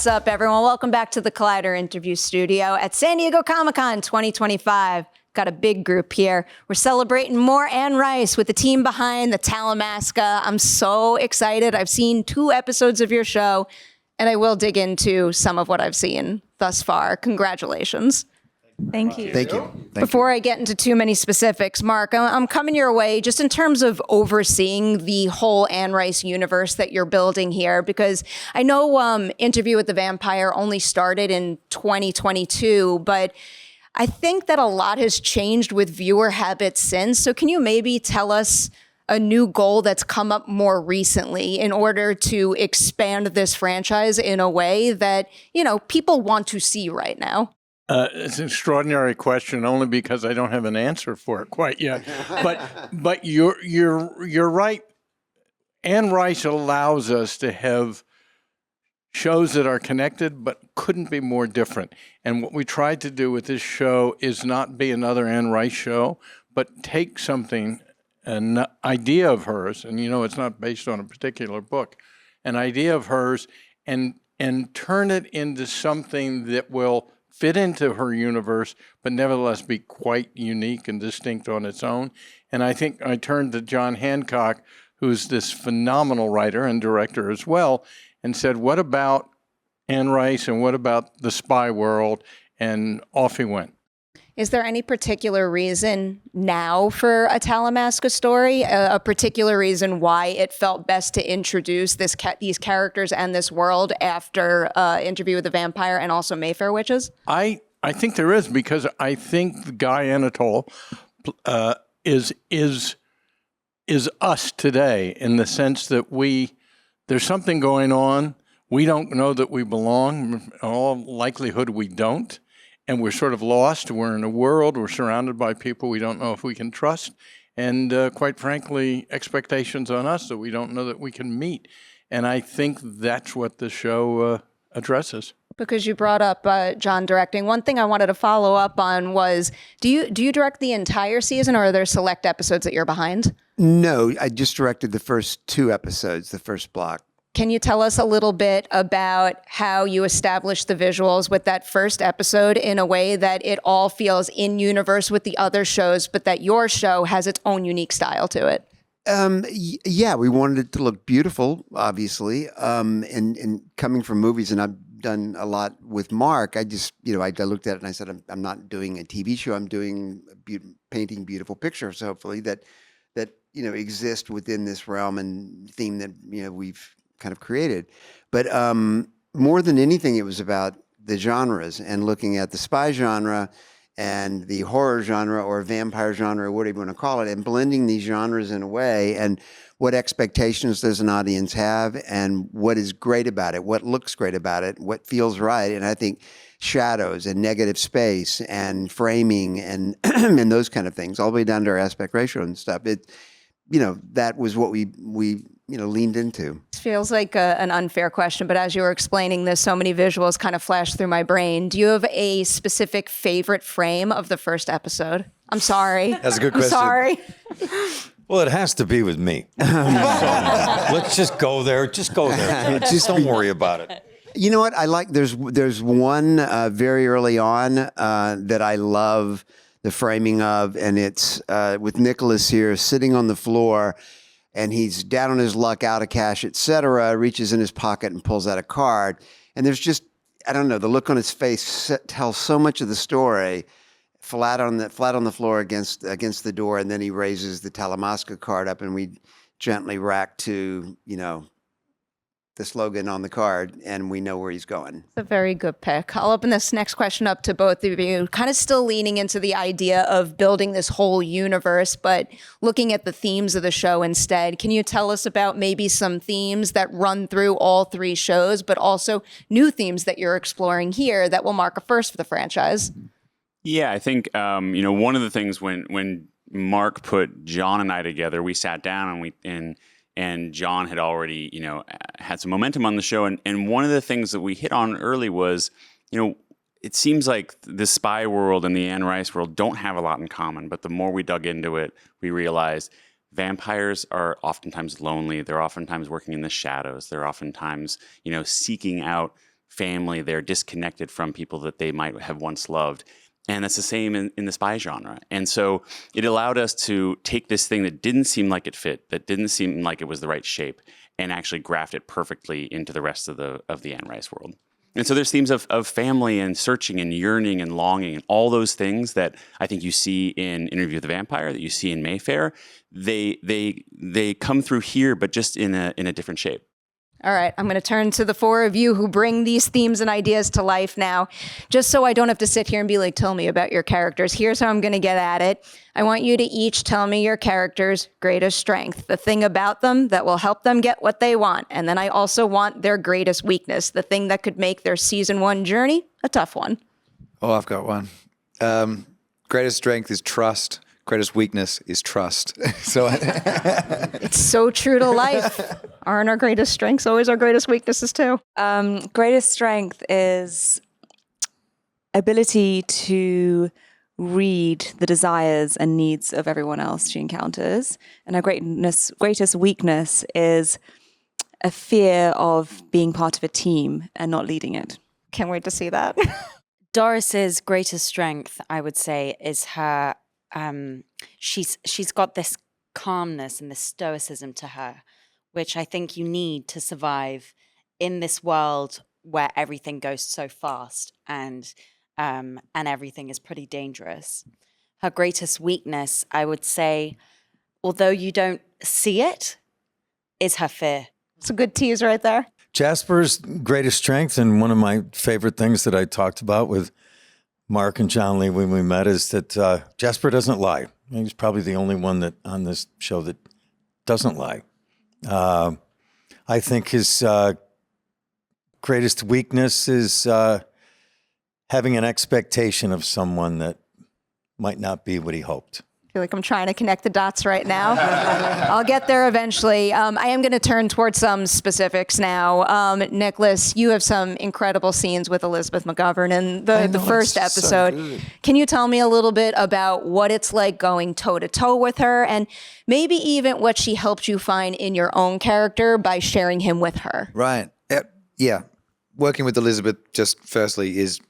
What's up, everyone? Welcome back to the Collider interview studio at San Diego Comic-Con 2025. Got a big group here. We're celebrating more Anne Rice with the team behind the Talamasca. I'm so excited. I've seen 2 episodes of your show, and I will dig into some of what I've seen thus far. Congratulations. Thank you. Thank you. Before I get into too many specifics, Mark, I'm coming your way just in terms of overseeing the whole Anne Rice universe that you're building here, because I know Interview with the Vampire only started in 2022, but I think that a lot has changed with viewer habits since. So can you maybe tell us a new goal that's come up more recently in order to expand this franchise in a way that, you know, people want to see right now? It's an extraordinary question, only because I don't have an answer for it quite yet. But you're right. Anne Rice allows us to have shows that are connected, but couldn't be more different. And what we tried to do with this show is not be another Anne Rice show, but take something, an idea of hers, and you know it's not based on a particular book, an idea of hers, and turn it into something that will fit into her universe, but nevertheless be quite unique and distinct on its own. And I think I turned to John Hancock, who's this phenomenal writer and director as well, and said, what about Anne Rice and what about the spy world? And off he went. Is there any particular reason now for a Talamasca story, a particular reason why it felt best to introduce these characters and this world after Interview with the Vampire and also Mayfair Witches? I think there is, because I think Guy Anatole is us today, in the sense that there's something going on. We don't know that we belong. In all likelihood, we don't. And we're sort of lost. We're in a world. We're surrounded by people we don't know if we can trust. And quite frankly, expectations on us that we don't know that we can meet. And I think that's what the show addresses. Because you brought up John directing, one thing I wanted to follow up on was, do you direct the entire season, or are there select episodes that you're behind? No, I just directed the first 2 episodes, the first block. Can you tell us a little bit about how you established the visuals with that first episode in a way that it all feels in universe with the other shows, but that your show has its own unique style to it? Yeah, we wanted it to look beautiful, obviously. And coming from movies, and I've done a lot with Mark, I just, I looked at it and I said, I'm not doing a TV show. I'm doing painting beautiful pictures, hopefully, that exist within this realm and theme that, we've kind of created. But more than anything, it was about the genres and looking at the spy genre and the horror genre or vampire genre, whatever you want to call it, and blending these genres in a way, and what expectations does an audience have, and what is great about it, what looks great about it, what feels right. And I think shadows and negative space and framing and and those kind of things, all the way down to our aspect ratio and stuff. That was what we leaned into. It feels like an unfair question, but as you were explaining this, so many visuals kind of flashed through my brain. Do you have a specific favorite frame of the first episode? I'm sorry. That's a good question. I'm sorry. Well, it has to be with me. So, let's just go there. Just go there. Just don't worry about it. You know what? I like, there's one very early on that I love the framing of, and it's with Nicholas here sitting on the floor, and he's down on his luck, out of cash, etc., reaches in his pocket and pulls out a card. And there's just, I don't know, the look on his face tells so much of the story, flat on the floor against the door, and then he raises the Talamasca card up, and we gently rack to, the slogan on the card, and we know where he's going. It's a very good pick. I'll open this next question up to both of you, kind of still leaning into the idea of building this whole universe, but looking at the themes of the show instead. Can you tell us about maybe some themes that run through all 3 shows, but also new themes that you're exploring here that will mark a first for the franchise? Yeah, I think, one of the things when Mark put John and I together, we sat down and John had already, had some momentum on the show. And one of the things that we hit on early was, it seems like the spy world and the Anne Rice world don't have a lot in common. But the more we dug into it, we realized vampires are oftentimes lonely. They're oftentimes working in the shadows. They're oftentimes, seeking out family. They're disconnected from people that they might have once loved. And that's the same in the spy genre. And so it allowed us to take this thing that didn't seem like it fit, that didn't seem like it was the right shape, and actually graft it perfectly into the rest of the Anne Rice world. And so there's themes of family and searching and yearning and longing and all those things that I think you see in Interview with the Vampire, that you see in Mayfair. They come through here, but just in a different shape. All right, I'm going to turn to the four of you who bring these themes and ideas to life now, just so I don't have to sit here and be like, tell me about your characters. Here's how I'm going to get at it. I want you to each tell me your character's greatest strength, the thing about them that will help them get what they want. And then I also want their greatest weakness, the thing that could make their season 1 journey a tough one. Oh, I've got one. Greatest strength is trust. Greatest weakness is trust. So It's so true to life. Aren't our greatest strengths always our greatest weaknesses too? Greatest strength is ability to read the desires and needs of everyone else she encounters. And her greatest weakness is a fear of being part of a team and not leading it. Can't wait to see that. Doris's greatest strength, I would say, is her. She's got this calmness and this stoicism to her, which I think you need to survive in this world where everything goes so fast and everything is pretty dangerous. Her greatest weakness, I would say, although you don't see it, is her fear. It's a good tease right there. Jasper's greatest strength, and one of my favorite things that I talked about with Mark and John Lee when we met, is that Jasper doesn't lie. He's probably the only one that on this show that doesn't lie. I think his greatest weakness is having an expectation of someone that might not be what he hoped. I feel like I'm trying to connect the dots right now. I'll get there eventually. I am going to turn towards some specifics now. Nicholas, you have some incredible scenes with Elizabeth McGovern in the first episode. So can you tell me a little bit about what it's like going toe-to-toe with her, and maybe even what she helped you find in your own character by sharing him with her? Right. Yeah. Working with Elizabeth, just firstly, is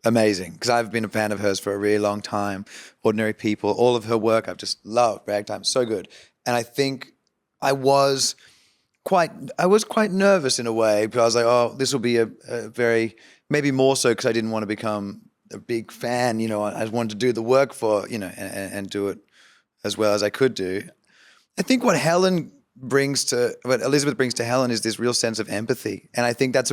amazing, because I've been a fan of hers for a really long time. Ordinary People, all of her work I've just loved. Ragtime, so good. And I think I was quite nervous in a way, because I was like, oh, this will be a very, maybe more so because I didn't want to become a big fan, I wanted to do the work for, and do it as well as I could do. I think what Elizabeth brings to Helen is this real sense of empathy. And I think that's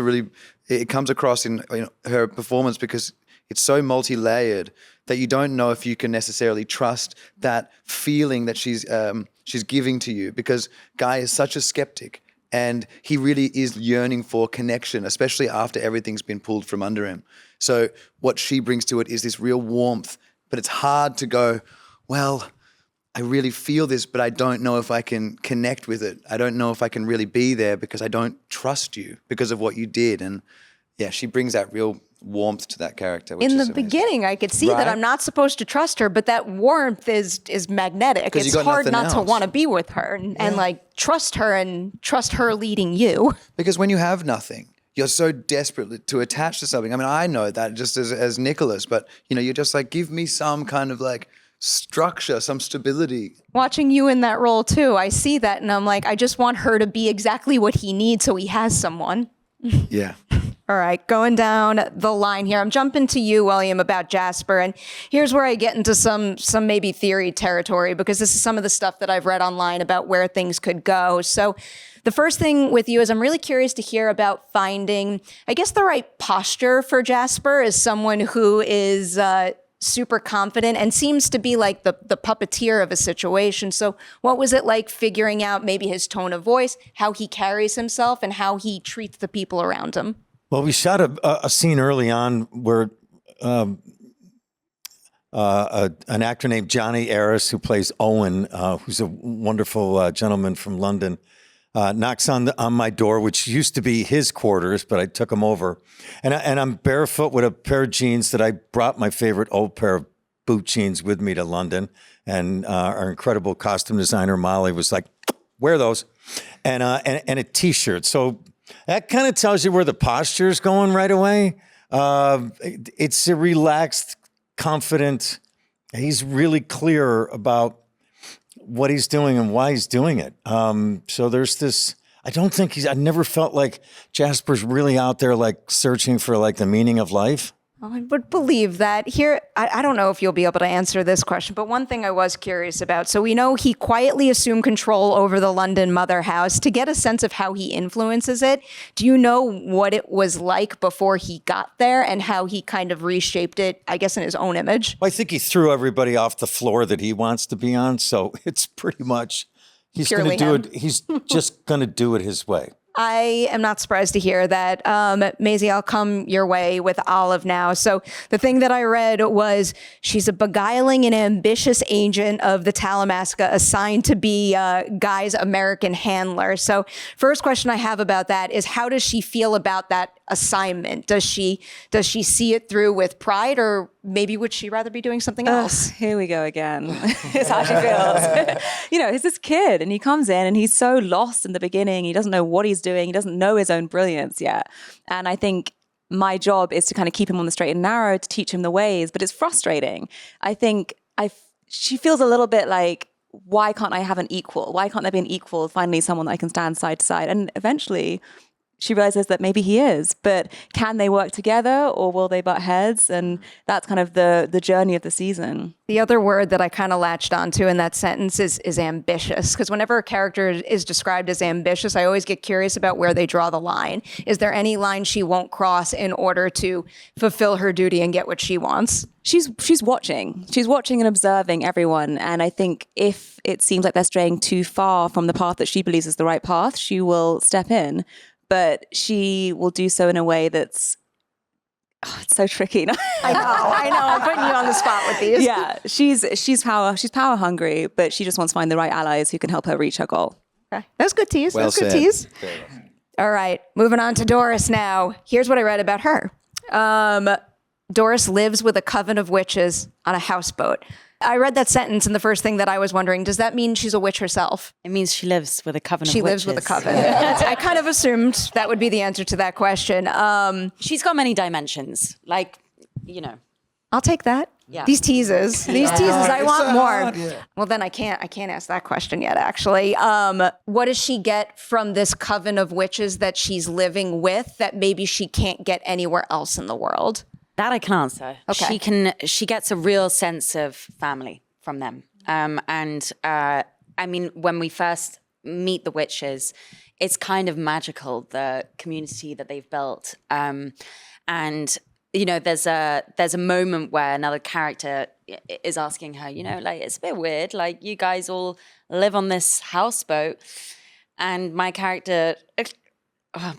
it comes across in her performance, because it's so multi-layered that you don't know if you can necessarily trust that feeling that she's giving to you, because Guy is such a skeptic and he really is yearning for connection, especially after everything's been pulled from under him. So what she brings to it is this real warmth, but it's hard to go, well, I really feel this, but I don't know if I can connect with it. I don't know if I can really be there because I don't trust you because of what you did. And yeah, she brings that real warmth to that character. Which In the is amazing. beginning, I could see that I'm not supposed to trust her, but that warmth is magnetic. It's hard not to want to be with her and like trust her and trust her leading you. Because when you have nothing, you're so desperate to attach to something. I mean, I know that just as Nicholas, but you're just like, give me some kind of like structure, some stability. Watching you in that role too, I see that and I'm like, I just want her to be exactly what he needs so he has someone. Yeah. All right, going down the line here. I'm jumping to you, William, about Jasper. And here's where I get into some maybe theory territory, because this is some of the stuff that I've read online about where things could go. So the first thing with you is I'm really curious to hear about finding, I guess, the right posture for Jasper as someone who is super confident and seems to be like the puppeteer of a situation. So what was it like figuring out maybe his tone of voice, how he carries himself, and how he treats the people around him? Well, we shot a scene early on where an actor named Johnny Aris, who plays Owen, who's a wonderful gentleman from London, knocks on my door, which used to be his quarters, but I took him over. And I'm barefoot with a pair of jeans that I brought my favorite old pair of boot jeans with me to London. And our incredible costume designer, Molly, was like, wear those. And a T-shirt. So That kind of tells you where the posture is going right away. It's a relaxed, confident. He's really clear about what he's doing and why he's doing it. So there's this. I never felt like Jasper's really out there like searching for like the meaning of life. Well, I would believe that. Here, I don't know if you'll be able to answer this question, but one thing I was curious about. So we know he quietly assumed control over the London mother house. To get a sense of how he influences it, do you know what it was like before he got there and how he kind of reshaped it, I guess, in his own image? I think he threw everybody off the floor that he wants to be on. So it's pretty much, he's going to do it. He's just going to do it his way. I am not surprised to hear that. Maisie, I'll come your way with Olive now. So the thing that I read was she's a beguiling and ambitious agent of the Talamasca assigned to be Guy's American handler. So first question I have about that is how does she feel about that assignment? Does she see it through with pride, or maybe would she rather be doing something else? Here we go again. It's how she feels. He's this kid and he comes in and he's so lost in the beginning. He doesn't know what he's doing. He doesn't know his own brilliance yet. And I think my job is to kind of keep him on the straight and narrow, to teach him the ways, but it's frustrating. I think she feels a little bit like, why can't I have an equal? Why can't there be an equal? Finally, someone that I can stand side to side. And eventually she realizes that maybe he is, but can they work together or will they butt heads? And that's kind of the journey of the season. The other word that I kind of latched onto in that sentence is ambitious, because whenever a character is described as ambitious, I always get curious about where they draw the line. Is there any line she won't cross in order to fulfill her duty and get what she wants? She's watching. She's watching and observing everyone. And I think if it seems like they're straying too far from the path that she believes is the right path, she will step in. But she will do so in a way that's, it's so tricky. I know. I'm putting you on the spot with these. Yeah, she's power hungry, but she just wants to find the right allies who can help her reach her goal. Okay. That's good tease. Well That's good said. tease. All right, moving on to Doris now. Here's what I read about her. Doris lives with a coven of witches on a houseboat. I read that sentence, and the first thing that I was wondering, does that mean she's a witch herself? It means she lives with a coven of She witches. lives with a coven. I kind of assumed that would be the answer to that question. She's got many dimensions. I'll take that. Yeah. These teases, I want more. Well, then I can't ask that question yet, actually. What does she get from this coven of witches that she's living with that maybe she can't get anywhere else in the world? That I can answer. Okay. She gets a real sense of family from them. When we first meet the witches, it's kind of magical, the community that they've built. There's a moment where another character is asking her, it's a bit weird, like you guys all live on this houseboat. And my character,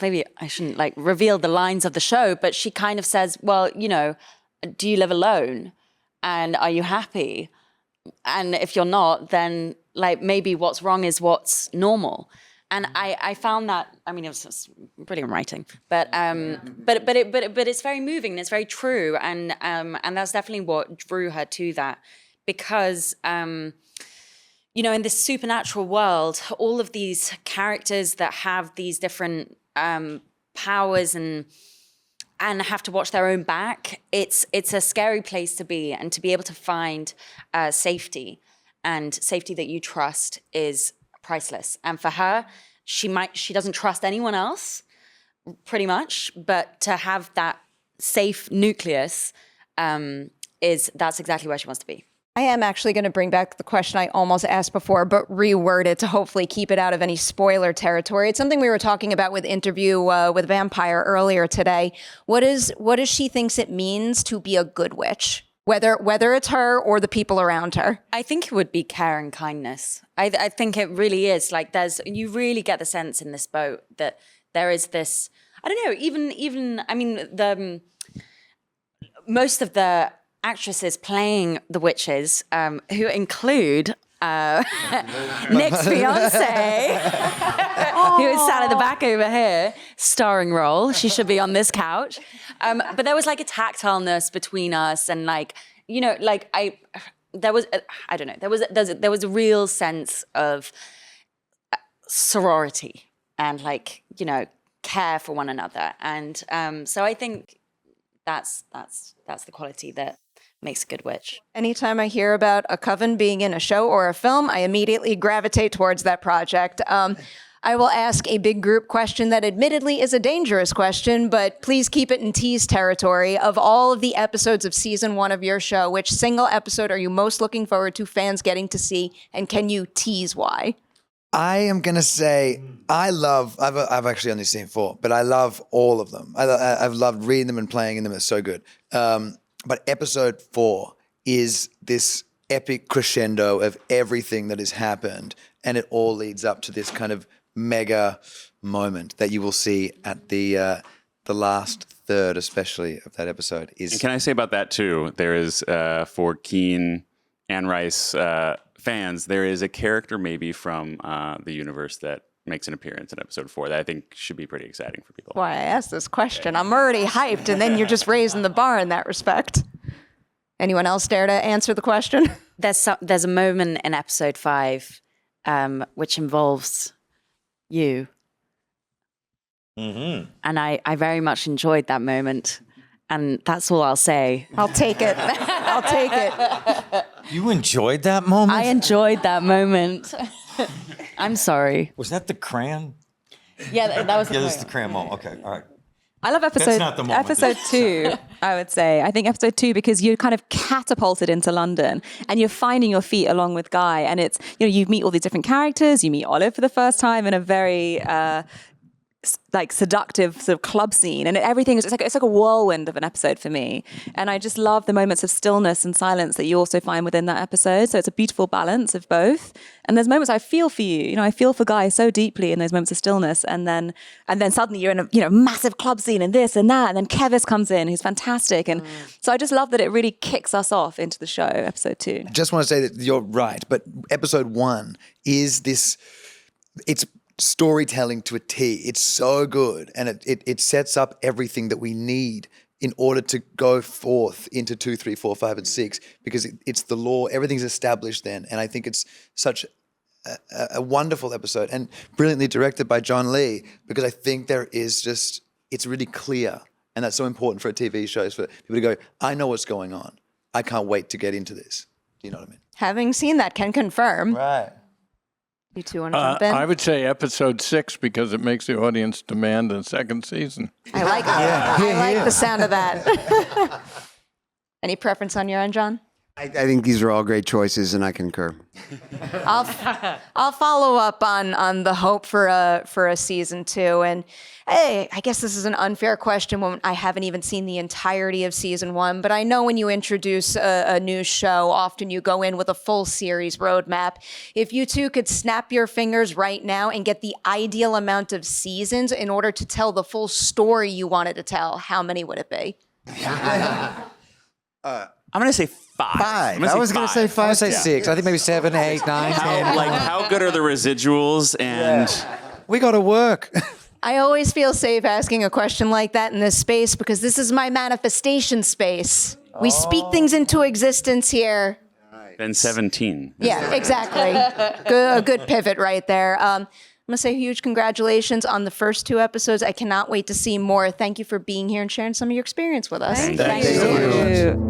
maybe I shouldn't reveal the lines of the show, but she kind of says, well, do you live alone? And are you happy? And if you're not, then maybe what's wrong is what's normal. And I found that, it was brilliant writing, but it's very moving and it's very true. And that's definitely what drew her to that, because, in this supernatural world, all of these characters that have these different powers and have to watch their own back, it's a scary place to be, and to be able to find safety that you trust is priceless. And for her, she doesn't trust anyone else, pretty much, but to have that safe nucleus that's exactly where she wants to be. I am actually going to bring back the question I almost asked before, but reword it to hopefully keep it out of any spoiler territory. It's something we were talking about with Interview with Vampire earlier today. What is she thinks it means to be a good witch? Whether it's her or the people around her. I think it would be care and kindness. I think it really is. You really get the sense in this boat that there is this, I don't know, most of the actresses playing the witches, who include Nick's fiance, who is sat at the back over here, starring role. She should be on this couch. But there was a tactileness between us, and there was a real sense of sorority and care for one another. And so I think that's the quality that makes a good witch. Anytime I hear about a coven being in a show or a film, I immediately gravitate towards that project. I will ask a big group question that admittedly is a dangerous question, but please keep it in tease territory. Of all of the episodes of season 1 of your show, which single episode are you most looking forward to fans getting to see, and can you tease why? I am going to say I've actually only seen 4, but I love all of them. I've loved reading them and playing in them. It's so good. But episode 4 is this epic crescendo of everything that has happened, and it all leads up to this kind of mega moment that you will see at the last third, especially of that episode. And can I say about that too? There is for keen Anne Rice fans, there is a character maybe from the universe that makes an appearance in episode 4 that I think should be pretty exciting for people. Why I asked this question. I'm already hyped, and then you're just raising the bar in that respect. Anyone else dare to answer the question? There's a moment in episode 5 which involves you. Mm-hmm. And I very much enjoyed that moment. And that's all I'll say. I'll take it. I'll take it. You enjoyed that moment? I enjoyed that moment. I'm sorry. Was that the crayon? Yeah, that was the Yeah, this is moment. the crayon moment. Okay, all right. I love That's not the moment. episode 2, I would say. I think episode 2, because you're kind of catapulted into London and you're finding your feet along with Guy. And it's, you meet all these different characters. You meet Olive for the first time in a very seductive sort of club scene, and everything is it's like a whirlwind of an episode for me. And I just love the moments of stillness and silence that you also find within that episode. So it's a beautiful balance of both. And there's moments I feel for you. I feel for Guy so deeply in those moments of stillness, and then suddenly you're in a massive club scene and this and that, and then Kevis comes in, who's fantastic. And so I just love that it really kicks us off into the show, episode 2. I just want to say that you're right, but episode 1 is this. It's storytelling to a T. It's so good, and it sets up everything that we need in order to go forth into 2, 3, 4, 5, and 6, because it's the law. Everything's established then, and I think it's such a wonderful episode and brilliantly directed by John Lee, because I think there is just, it's really clear, and that's so important for a TV show, is for people to go, I know what's going on. I can't wait to get into this. Do you know what I mean? Having seen that, can confirm. Right. You two want to jump in? I would say episode 6, because it makes the audience demand a second season. I like it. I like the sound of that. Any preference on your end, John? I think these are all great choices, and I concur. I'll follow up on the hope for a season 2. And hey, I guess this is an unfair question when I haven't even seen the entirety of season 1, but I know when you introduce a new show, often you go in with a full series roadmap. If you two could snap your fingers right now and get the ideal amount of seasons in order to tell the full story you wanted to tell, how many would it be? I'm going to say 5. 5. I was going to say 5. I would say 6. I think maybe 7, 8, 9, 10. How good are the residuals? And We got to work. I always feel safe asking a question like that in this space because this is my manifestation space. We speak things into existence here. then 17. Yeah, exactly. A good pivot right there. I'm going to say huge congratulations on the first 2 episodes. I cannot wait to see more. Thank you for being here and sharing some of your experience with us. Thank you.